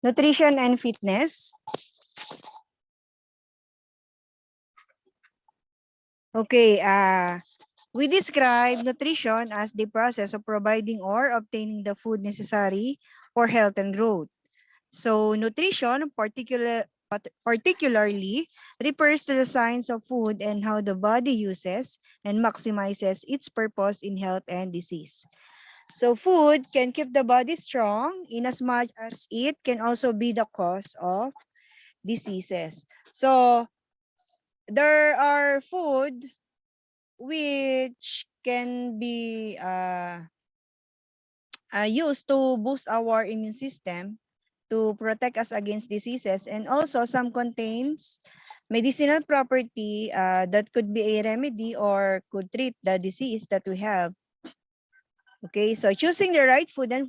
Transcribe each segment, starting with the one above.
Nutrition and fitness. Okay, we describe nutrition as the process of providing or obtaining the food necessary for health and growth. So nutrition particularly refers to the science of food and how the body uses and maximizes its purpose in health and disease. So food can keep the body strong in as much as it can also be the cause of diseases. So there are food which can be used to boost our immune system to protect us against diseases, and also some contains medicinal property that could be a remedy or could treat the disease that we have. Okay, so choosing the right food and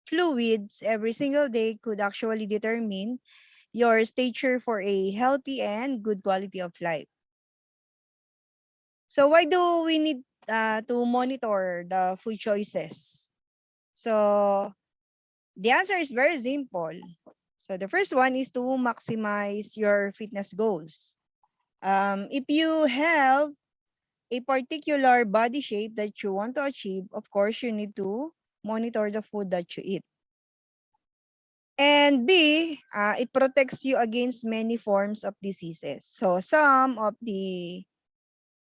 fluids every single day could actually determine your stature for a healthy and good quality of life. So why do we need to monitor the food choices? So the answer is very simple. So the first one is to maximize your fitness goals. If you have a particular body shape that you want to achieve, of course, you need to monitor the food that you eat. And B, it protects you against many forms of diseases. So some of the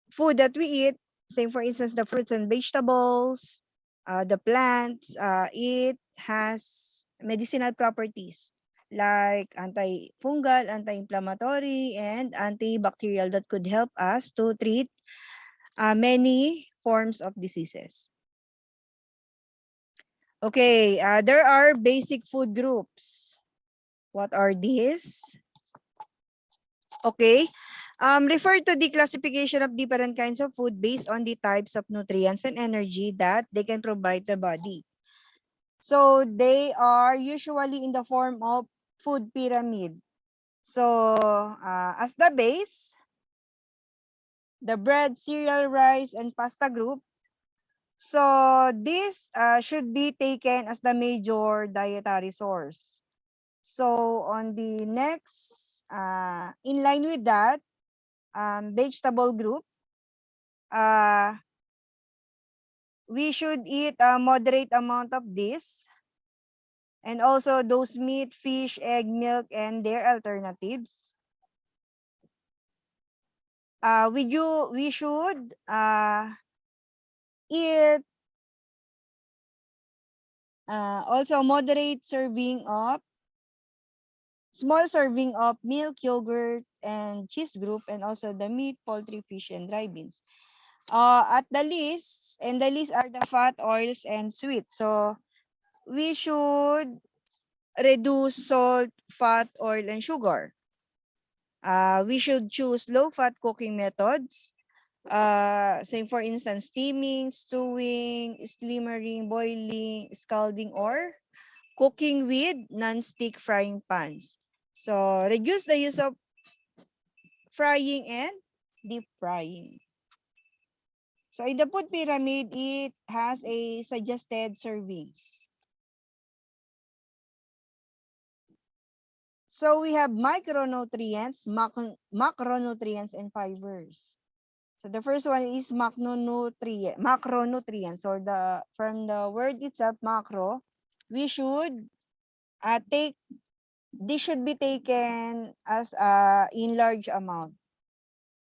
food that we eat, say for instance, the fruits and vegetables, the plants, it has medicinal properties like antifungal, anti-inflammatory, and antibacterial that could help us to treat many forms of diseases. Okay, there are basic food groups. What are these? Okay. Refer to the classification of different kinds of food based on the types of nutrients and energy that they can provide the body. So they are usually in the form of food pyramid. So as the base, the bread, cereal, rice, and pasta group. So this should be taken as the major dietary source. So on the next, in line with that, vegetable group, we should eat a moderate amount of this, and also those meat, fish, egg, milk, and their alternatives. We should eat also moderate serving of small serving of milk, yogurt, and cheese group, and also the meat, poultry, fish, and dry beans. At the list, and the list are the fat, oils, and sweet. So we should reduce salt, fat, oil, and sugar. We should choose low-fat cooking methods. Say for instance, steaming, stewing, simmering, boiling, scalding, or cooking with non-stick frying pans. So reduce the use of frying and deep frying. So in the food pyramid, it has a suggested servings. So we have micronutrients, macronutrients, and fibers. So the first one is macronutrients, or from the word itself, macro, we should take, this should be taken as in large amount.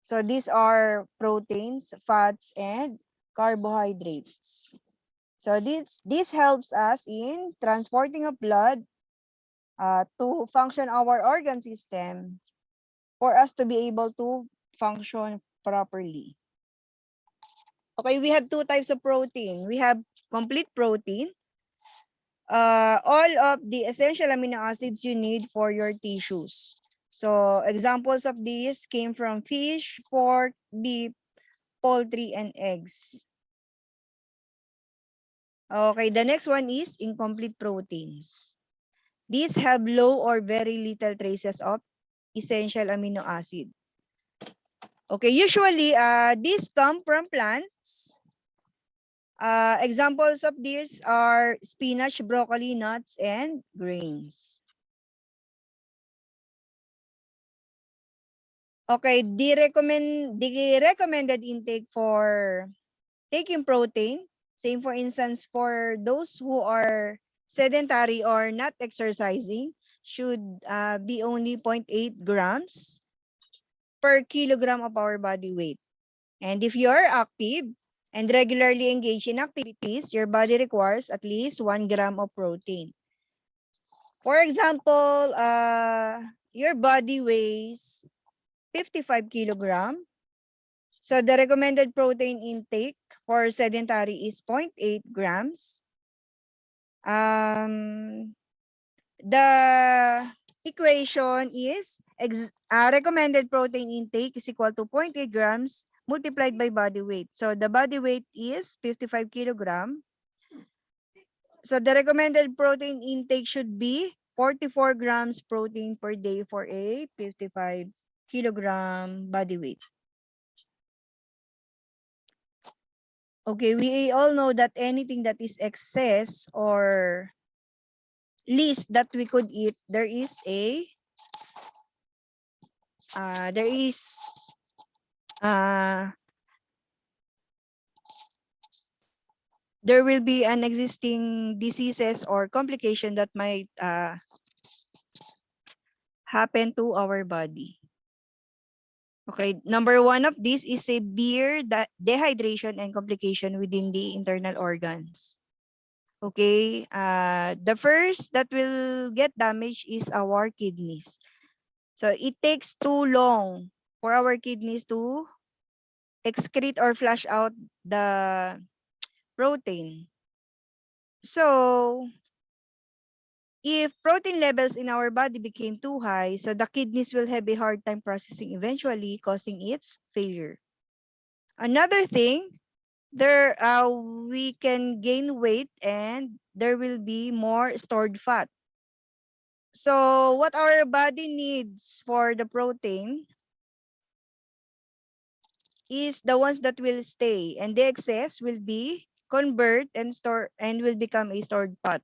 So these are proteins, fats, and carbohydrates. So this helps us in transporting of blood to function our organ system for us to be able to function properly. Okay, we have two types of protein. We have complete protein. All of the essential amino acids you need for your tissues. So examples of these came from fish, pork, beef, poultry, and eggs. Okay, the next one is incomplete proteins. These have low or very little traces of essential amino acid. Okay, usually these come from plants. Examples of these are spinach, broccoli, nuts, and grains. Okay, the recommended intake for taking protein, same for instance for those who are sedentary or not exercising, should be only 0.8 grams per kilogram of our body weight. And if you are active and regularly engage in activities, your body requires at least 1 gram of protein. For example, your body weighs 55 kilogram. So the recommended protein intake for sedentary is 0.8 grams. The equation is recommended protein intake is equal to 0.8 grams multiplied by body weight. So the body weight is 55 kilogram. So the recommended protein intake should be 44 grams protein per day for a 55 kilogram body weight. Okay, we all know that anything that is excess or least that we could eat, there is a there will be an existing diseases or complication that might happen to our body. Okay, number one of this is severe dehydration and complication within the internal organs. Okay, the first that will get damaged is our kidneys. So it takes too long for our kidneys to excrete or flush out the protein. So if protein levels in our body became too high, so the kidneys will have a hard time processing, eventually causing its failure. Another thing, we can gain weight and there will be more stored fat. So what our body needs for the protein is the ones that will stay, and the excess will be convert and store and will become a stored fat.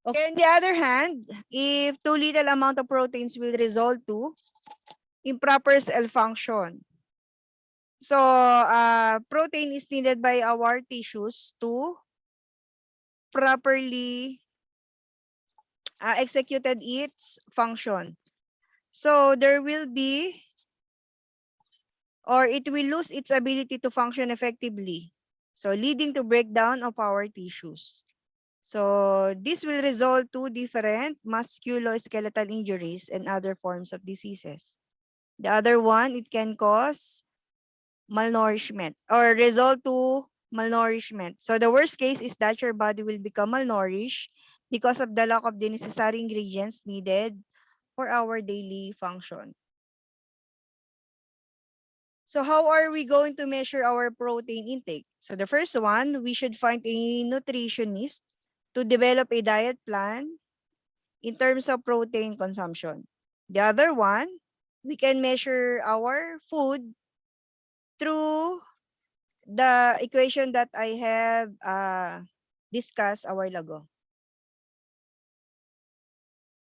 Okay, on the other hand, if too little amount of proteins will result to improper cell function. So, protein is needed by our tissues to properly executed its function. So, there will be, or it will lose its ability to function effectively. So, leading to breakdown of our tissues. So, this will result to different musculoskeletal injuries and other forms of diseases. The other one, it can cause malnourishment or result to malnourishment. So the worst case is that your body will become malnourished because of the lack of the necessary ingredients needed for our daily function. So how are we going to measure our protein intake? So the first one, we should find a nutritionist to develop a diet plan in terms of protein consumption. The other one, we can measure our food through the equation that I have discussed a while ago.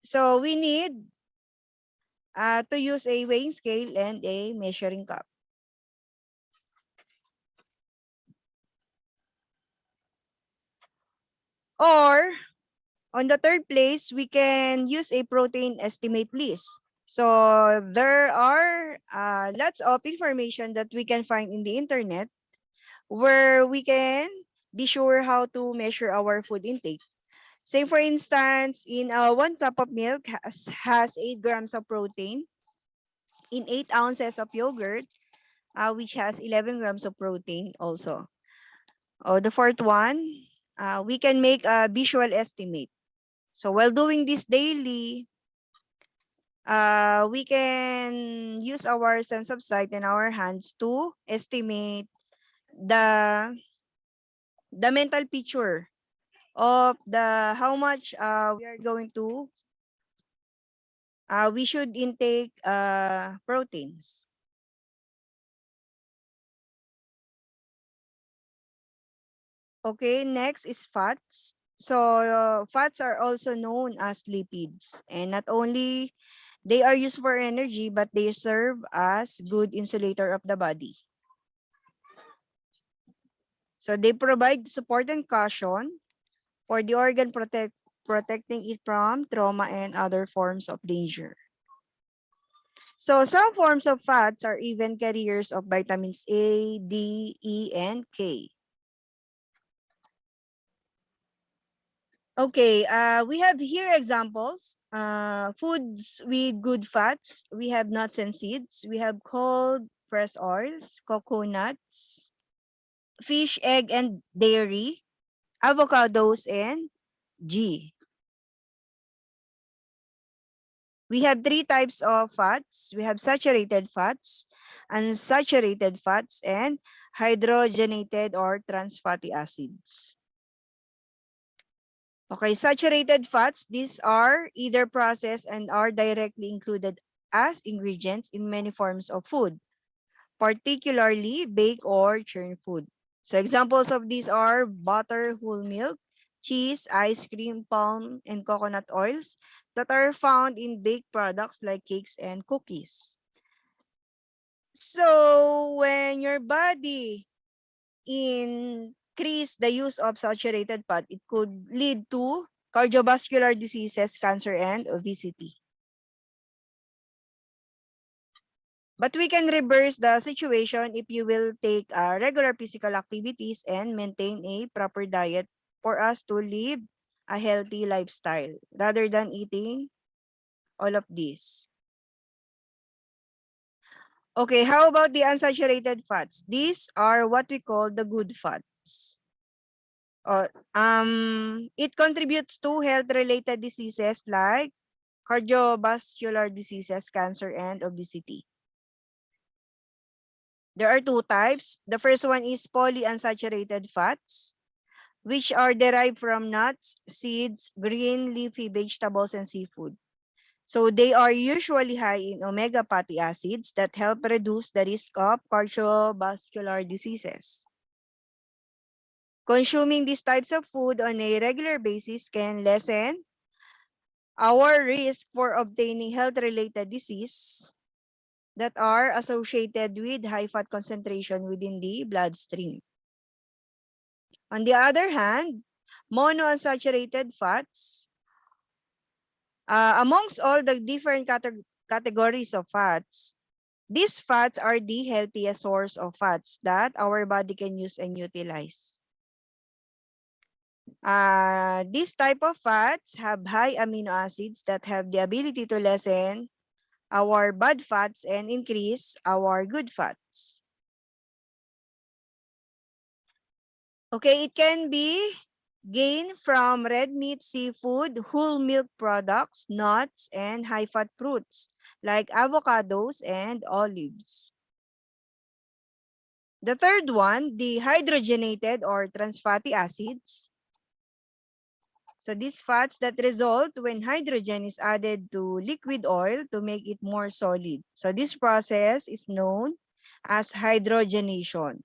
So we need to use a weighing scale and a measuring cup. Or on the third place, we can use a protein estimate list. So there are lots of information that we can find in the internet where we can be sure how to measure our food intake. Say for instance, in 1 cup of milk has 8 grams of protein. In 8 ounces of yogurt, which has 11 grams of protein also. Oh, the fourth one, we can make a visual estimate. So while doing this daily, we can use our sense of sight and our hands to estimate the mental picture of the how much we are going to we should intake proteins. Okay, next is fats. So fats are also known as lipids, and not only they are used for energy, but they serve as good insulator of the body. So they provide support and cushion for the organ, protecting it from trauma and other forms of danger. So some forms of fats are even carriers of vitamins A, D, E, and K. Okay, we have here examples. Foods with good fats. We have nuts and seeds. We have cold pressed oils, coconuts, fish, egg, and dairy, avocados, and ghee. We have three types of fats. We have saturated fats, unsaturated fats, and hydrogenated or trans fatty acids. Okay, saturated fats, these are either processed and are directly included as ingredients in many forms of food, particularly baked or churned food. So examples of these are butter, whole milk, cheese, ice cream, palm, and coconut oils that are found in baked products like cakes and cookies. So when your body increase the use of saturated fat, it could lead to cardiovascular diseases, cancer, and obesity. But we can reverse the situation if you will take regular physical activities and maintain a proper diet for us to live a healthy lifestyle rather than eating all of this. Okay, how about the unsaturated fats? These are what we call the good fats. It contributes to health-related diseases like cardiovascular diseases, cancer, and obesity. There are two types. The first one is polyunsaturated fats, which are derived from nuts, seeds, green leafy vegetables, and seafood. So they are usually high in omega fatty acids that help reduce the risk of cardiovascular diseases. Consuming these types of food on a regular basis can lessen our risk for obtaining health-related disease that are associated with high fat concentration within the bloodstream. On the other hand, monounsaturated fats, amongst all the different categories of fats, these fats are the healthiest source of fats that our body can use and utilize. This type of fats have high amino acids that have the ability to lessen our bad fats and increase our good fats. Okay, it can be gained from red meat, seafood, whole milk products, nuts, and high-fat fruits like avocados and olives. The third one, the hydrogenated or trans fatty acids. So these fats that result when hydrogen is added to liquid oil to make it more solid. So this process is known as hydrogenation.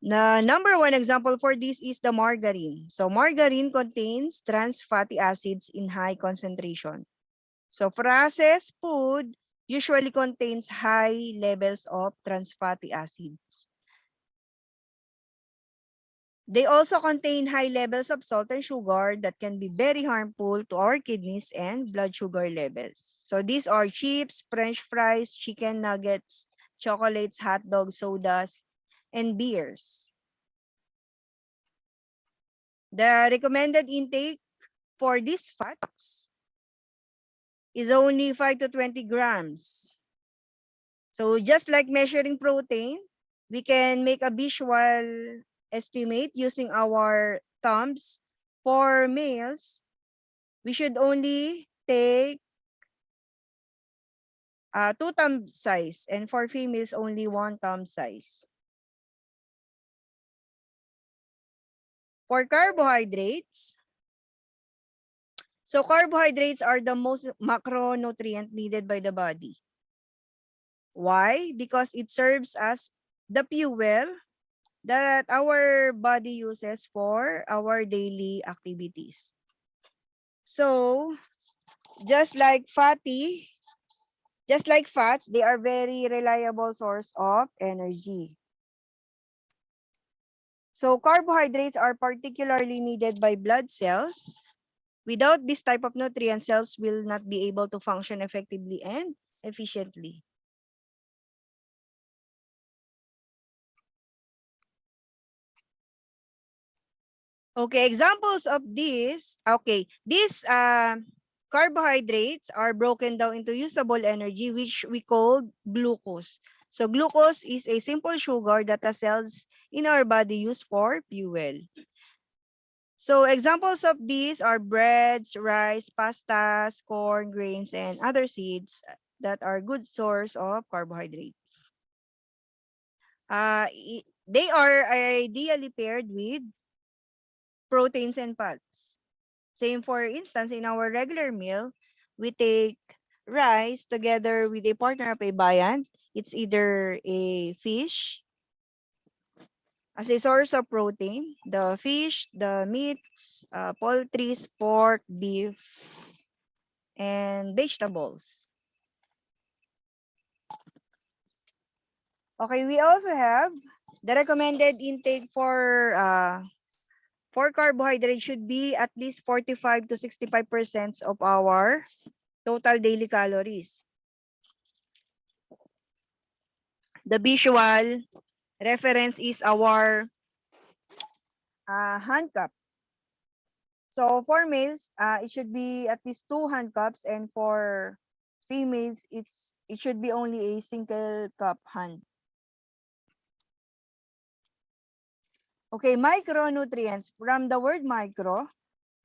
The number one example for this is the margarine. So margarine contains trans fatty acids in high concentration. So processed food usually contains high levels of trans fatty acids. They also contain high levels of salt and sugar that can be very harmful to our kidneys and blood sugar levels. So these are chips, French fries, chicken nuggets, chocolates, hot dogs, sodas, and beers. The recommended intake for these fats is only 5 to 20 grams. So just like measuring protein, we can make a visual estimate using our thumbs. For males, we should only take 2 thumb size, and for females, only 1 thumb size. For carbohydrates, so carbohydrates are the most macronutrient needed by the body. Why? Because it serves as the fuel that our body uses for our daily activities. So, just like fats, they are very reliable source of energy. So, carbohydrates are particularly needed by blood cells. Without this type of nutrient, cells will not be able to function effectively and efficiently. Okay, examples of this. Okay, these carbohydrates are broken down into usable energy, which we call glucose. So glucose is a simple sugar that the cells in our body use for fuel. So examples of these are breads, rice, pastas, corn, grains, and other seeds that are good source of carbohydrates. They are ideally paired with proteins and fats. Same for instance, in our regular meal, we take rice together with a partner of a viand. It's either a fish as a source of protein, the fish, the meats, poultry, pork, beef, and vegetables. Okay, we also have the recommended intake for carbohydrate should be at least 45 to 65% of our total daily calories. The visual reference is our hand cup. So for males, it should be at least 2 hand cups, and for females, it should be only a single cup hand. Okay, micronutrients. From the word micro,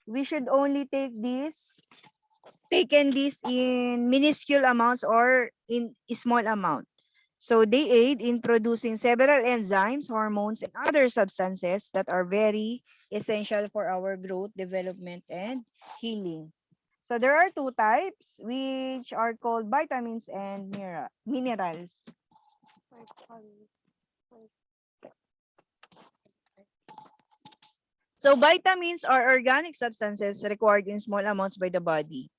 we should only taken this in minuscule amounts or in small amount. So they aid in producing several enzymes, hormones, and other substances that are very essential for our growth, development, and healing. So there are two types, which are called vitamins and minerals. So vitamins are organic substances required in small amounts by the body.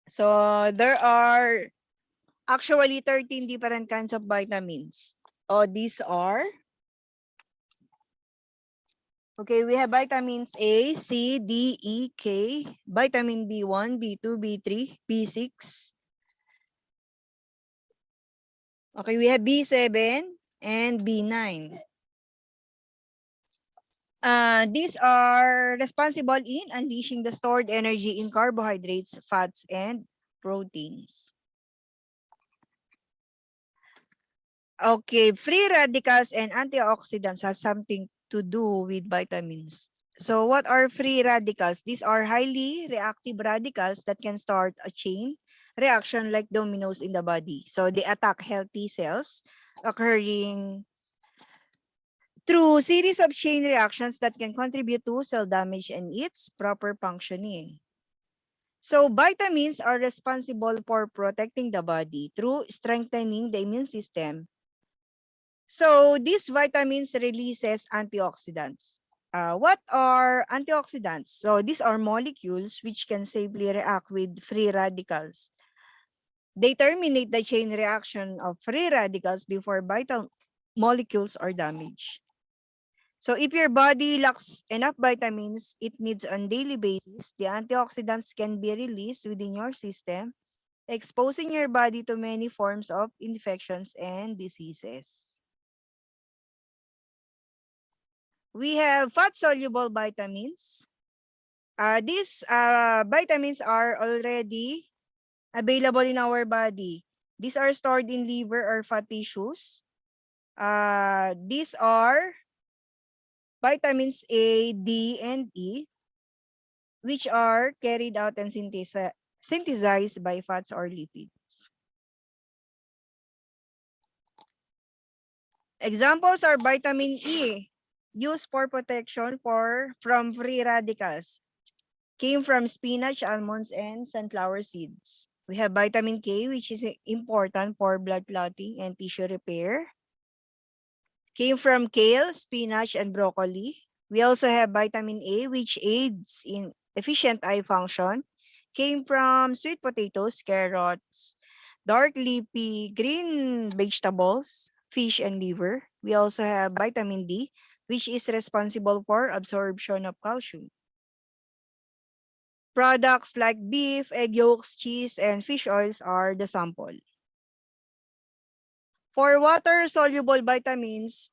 So there are actually 13 different kinds of vitamins. These are, okay, we have vitamins A, C, D, E, K, vitamin B1, B2, B3, B6. Okay, we have B7 and B9. These are responsible in unleashing the stored energy in carbohydrates, fats, and proteins. Okay, free radicals and antioxidants has something to do with vitamins. So what are free radicals? These are highly reactive radicals that can start a chain reaction like dominoes in the body. So they attack healthy cells, occurring through series of chain reactions that can contribute to cell damage and its proper functioning. So vitamins are responsible for protecting the body through strengthening the immune system. So these vitamins releases antioxidants. What are antioxidants? So these are molecules which can safely react with free radicals. They terminate the chain reaction of free radicals before vital molecules are damaged. So if your body lacks enough vitamins it needs on daily basis, the antioxidants can be released within your system, exposing your body to many forms of infections and diseases. We have fat-soluble vitamins. These vitamins are already available in our body. These are stored in liver or fat tissues. These are vitamins A, D, and E, which are carried out and synthesized by fats or lipids. Examples are vitamin E, used for protection from free radicals. Came from spinach, almonds, and sunflower seeds. We have vitamin K, which is important for blood clotting and tissue repair. Came from kale, spinach, and broccoli. We also have vitamin A, which aids in efficient eye function. Came from sweet potatoes, carrots, dark leafy green vegetables, fish, and liver. We also have vitamin D, which is responsible for absorption of calcium. Products like beef, egg yolks, cheese, and fish oils are the sample. For water-soluble vitamins,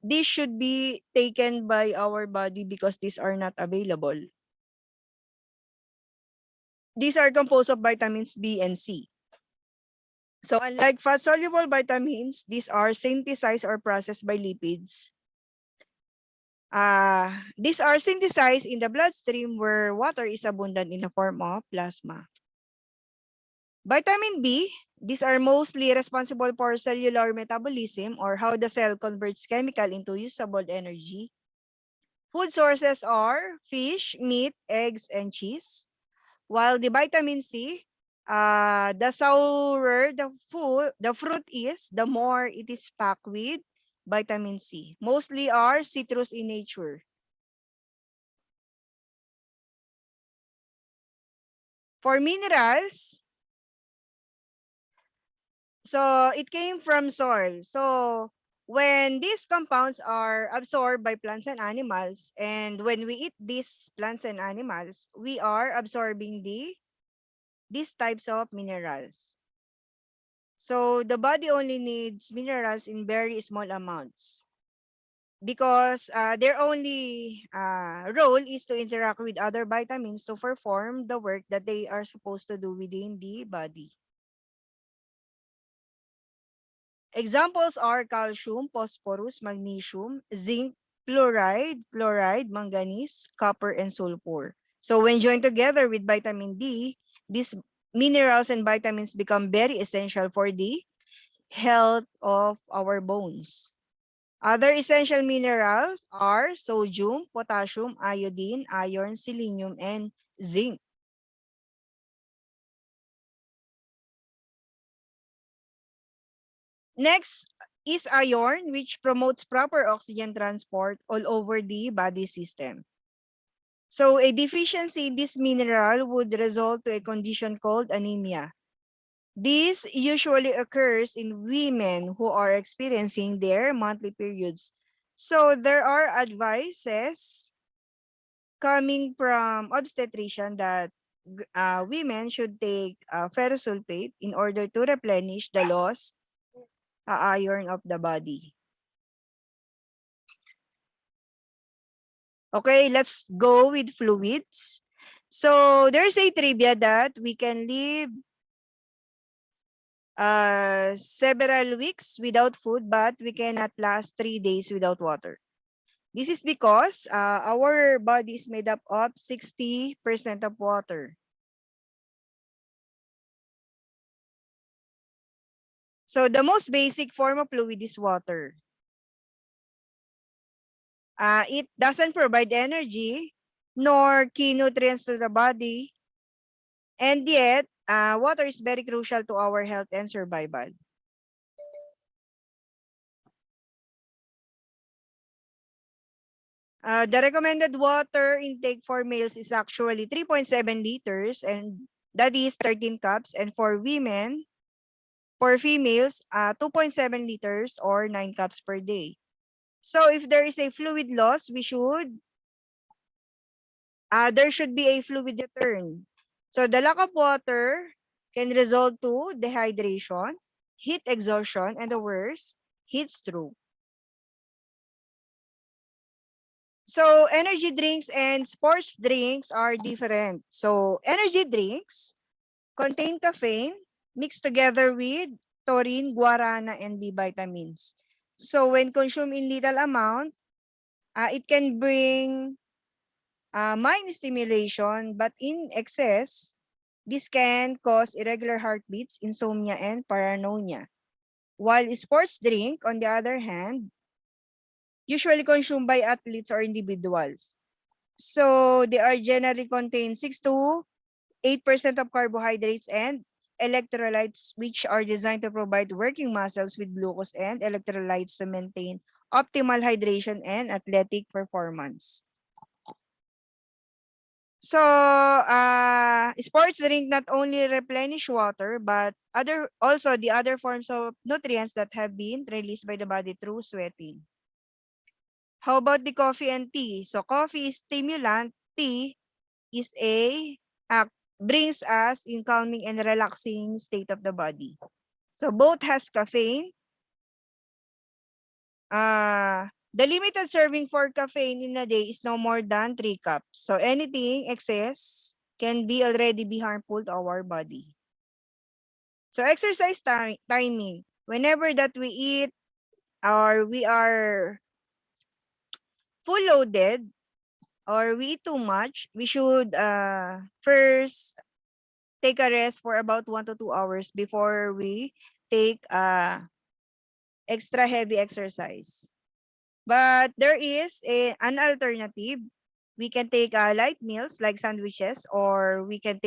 these should be taken by our body because these are not available. These are composed of vitamins B and C. So unlike fat-soluble vitamins, these are synthesized or processed by lipids. These are synthesized in the bloodstream where water is abundant in the form of plasma. Vitamin B, these are mostly responsible for cellular metabolism or how the cell converts chemical into usable energy. Food sources are fish, meat, eggs, and cheese. While the vitamin C, the sourer the fruit is, the more it is packed with vitamin C. Mostly are citrus in nature. For minerals, so it came from soil. So when these compounds are absorbed by plants and animals, and when we eat these plants and animals, we are absorbing these types of minerals. So the body only needs minerals in very small amounts because their only role is to interact with other vitamins to perform the work that they are supposed to do within the body. Examples are calcium, phosphorus, magnesium, zinc, chloride, manganese, copper, and sulfur. So when joined together with vitamin D, these minerals and vitamins become very essential for the health of our bones. Other essential minerals are sodium, potassium, iodine, iron, selenium, and zinc. Next is iron, which promotes proper oxygen transport all over the body system. So a deficiency in this mineral would result to a condition called anemia. This usually occurs in women who are experiencing their monthly periods. So there are advices coming from obstetrician that women should take ferrous sulfate in order to replenish the lost iron of the body. Okay, let's go with fluids. So there's a trivia that we can live several weeks without food, but we cannot last 3 days without water. This is because our body is made up of 60% of water. So the most basic form of fluid is water. It doesn't provide energy nor key nutrients to the body. And yet, water is very crucial to our health and survival. The recommended water intake for males is actually 3.7 liters, and that is 13 cups. And for women, for females, 2.7 liters or 9 cups per day. So if there is a fluid loss, there should be a fluid return. So the lack of water can result to dehydration, heat exhaustion, and the worst, heat stroke. So energy drinks and sports drinks are different. So energy drinks contain caffeine mixed together with taurine, guarana, and B vitamins. So when consumed in little amount, it can bring mind stimulation, but in excess, this can cause irregular heartbeats, insomnia, and paranoia. While sports drink, on the other hand, usually consumed by athletes or individuals. So they are generally contain 6 to 8% of carbohydrates and electrolytes which are designed to provide working muscles with glucose and electrolytes to maintain optimal hydration and athletic performance. So, sports drink not only replenish water, but also the other forms of nutrients that have been released by the body through sweating. How about the coffee and tea? So, coffee is stimulant, tea is brings us in calming and relaxing state of the body. So, both has caffeine. The limited serving for caffeine in a day is no more than 3 cups. So anything excess can already be harmful to our body. So exercise timing. Whenever that we eat or we are full loaded or we eat too much, we should first take a rest for about 1 to 2 hours before we take extra heavy exercise. But there is an alternative. We can take light meals like sandwiches, or we can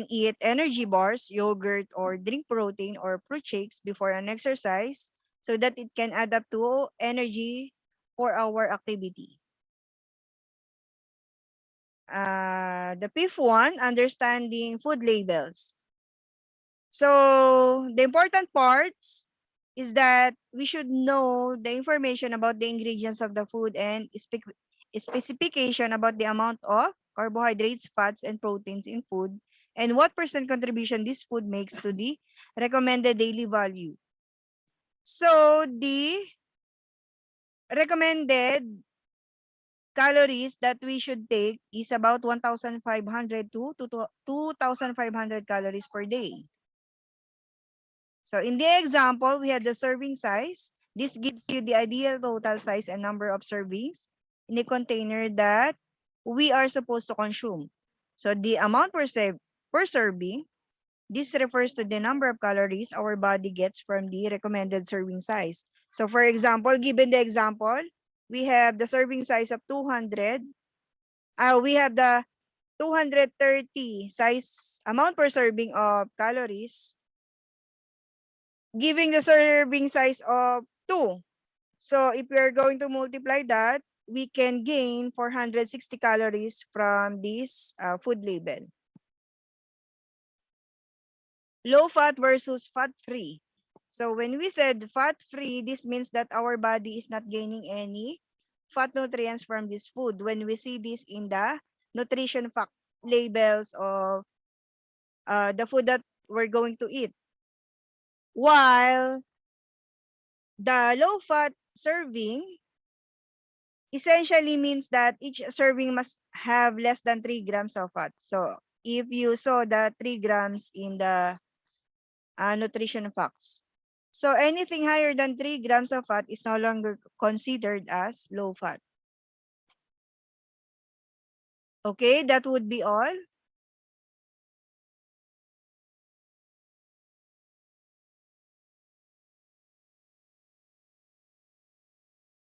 eat energy bars, yogurt, or drink protein or fruit shakes before an exercise so that it can add up to energy for our activity. The fifth one, understanding food labels. So the important parts is that we should know the information about the ingredients of the food and specification about the amount of carbohydrates, fats, and proteins in food, and what percent contribution this food makes to the recommended daily value. So the recommended calories that we should take is about 1,500 to 2,500 calories per day. So in the example, we have the serving size. This gives you the ideal total size and number of servings in a container that we are supposed to consume. So the amount per serving, this refers to the number of calories our body gets from the recommended serving size. So for example, given the example, we have the serving size of 200. We have the 230 size amount per serving of calories, giving the serving size of 2. So if we are going to multiply that, we can gain 460 calories from this food label. Low fat versus fat free. So when we said fat free, this means that our body is not gaining any fat nutrients from this food. When we see this in the nutrition fact labels of the food that we're going to eat. While the low fat serving essentially means that each serving must have less than 3 grams of fat. So if you saw the 3 grams in the nutrition facts. So anything higher than 3 grams of fat is no longer considered as low fat. Okay, that would be all.